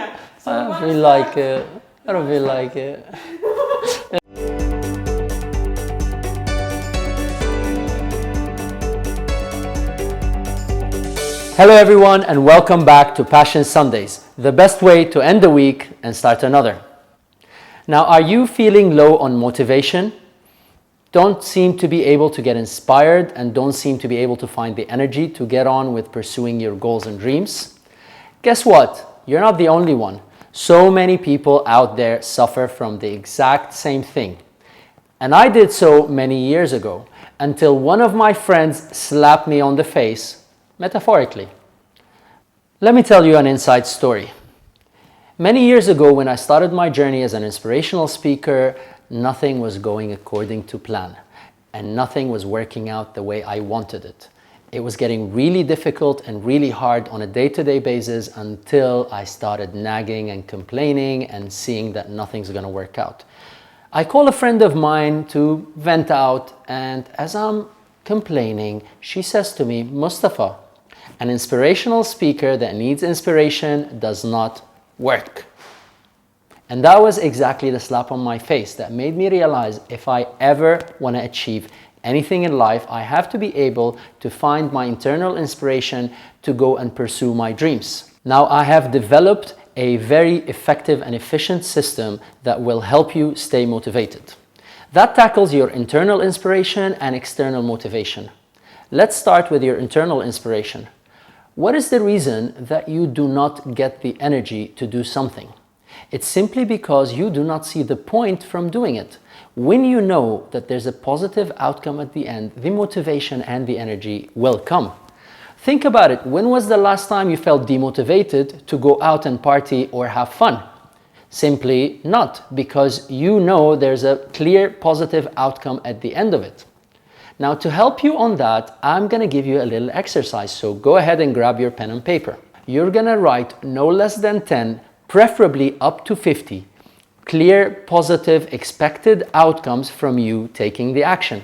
Yeah. So I don't really like it. I don't really like it. Hello everyone and welcome back to Passion Sundays, the best way to end the week and start another. Now, are you feeling low on motivation? Don't seem to be able to get inspired and don't seem to be able to find the energy to get on with pursuing your goals and dreams? Guess what? You're not the only one. So many people out there suffer from the exact same thing. And I did so many years ago until one of my friends slapped me on the face, metaphorically. Let me tell you an inside story. Many years ago, when I started my journey as an inspirational speaker, nothing was going according to plan and nothing was working out the way I wanted it. It was getting really difficult and really hard on a day-to-day basis until I started nagging and complaining and seeing that nothing's going to work out. I called a friend of mine to vent out, and as I'm complaining, she says to me, "Mustafa, an inspirational speaker that needs inspiration does not work." And that was exactly the slap on my face that made me realize if I ever want to achieve anything in life, I have to be able to find my internal inspiration to go and pursue my dreams. Now, I have developed a very effective and efficient system that will help you stay motivated. That tackles your internal inspiration and external motivation. Let's start with your internal inspiration. What is the reason that you do not get the energy to do something? It's simply because you do not see the point from doing it. When you know that there's a positive outcome at the end, the motivation and the energy will come. Think about it. When was the last time you felt demotivated to go out and party or have fun? Simply not, because you know there's a clear positive outcome at the end of it. Now, to help you on that, I'm going to give you a little exercise. So go ahead and grab your pen and paper. You're going to write no less than 10, preferably up to 50, clear, positive, expected outcomes from you taking the action.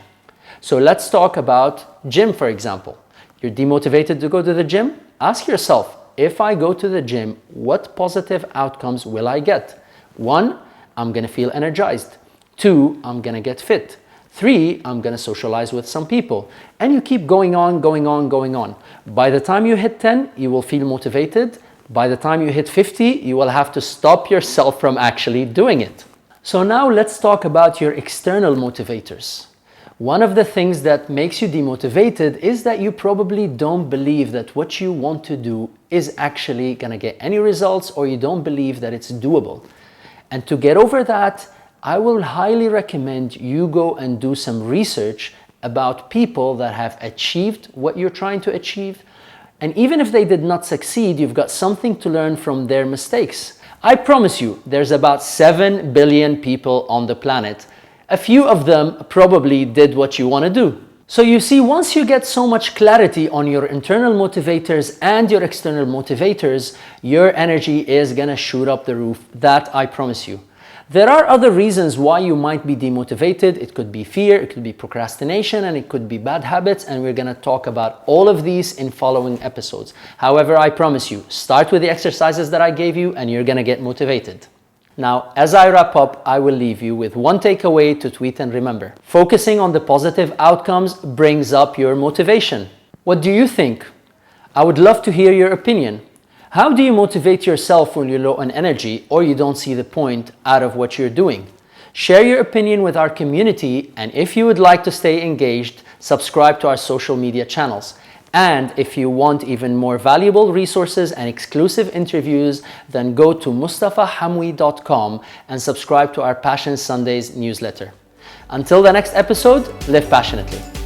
So let's talk about gym, for example. You're demotivated to go to the gym? Ask yourself, if I go to the gym, what positive outcomes will I get? 1, I'm going to feel energized. 2, I'm going to get fit. 3, I'm going to socialize with some people. And you keep going on. By the time you hit 10, you will feel motivated. By the time you hit 50, you will have to stop yourself from actually doing it. So now let's talk about your external motivators. One of the things that makes you demotivated is that you probably don't believe that what you want to do is actually going to get any results, or you don't believe that it's doable. And to get over that, I will highly recommend you go and do some research about people that have achieved what you're trying to achieve. And even if they did not succeed, you've got something to learn from their mistakes. I promise you, there's about 7 billion people on the planet. A few of them probably did what you want to do. So you see, once you get so much clarity on your internal motivators and your external motivators, your energy is going to shoot up the roof. That I promise you. There are other reasons why you might be demotivated. It could be fear, it could be procrastination, and it could be bad habits, and we're going to talk about all of these in following episodes. However, I promise you, start with the exercises that I gave you and you're going to get motivated. Now, as I wrap up, I will leave you with one takeaway to tweet and remember. Focusing on the positive outcomes brings up your motivation. What do you think? I would love to hear your opinion. How do you motivate yourself when you're low on energy or you don't see the point out of what you're doing? Share your opinion with our community, and if you would like to stay engaged, subscribe to our social media channels. And if you want even more valuable resources and exclusive interviews, then go to mustafahamwi.com and subscribe to our Passion Sundays newsletter. Until the next episode, live passionately.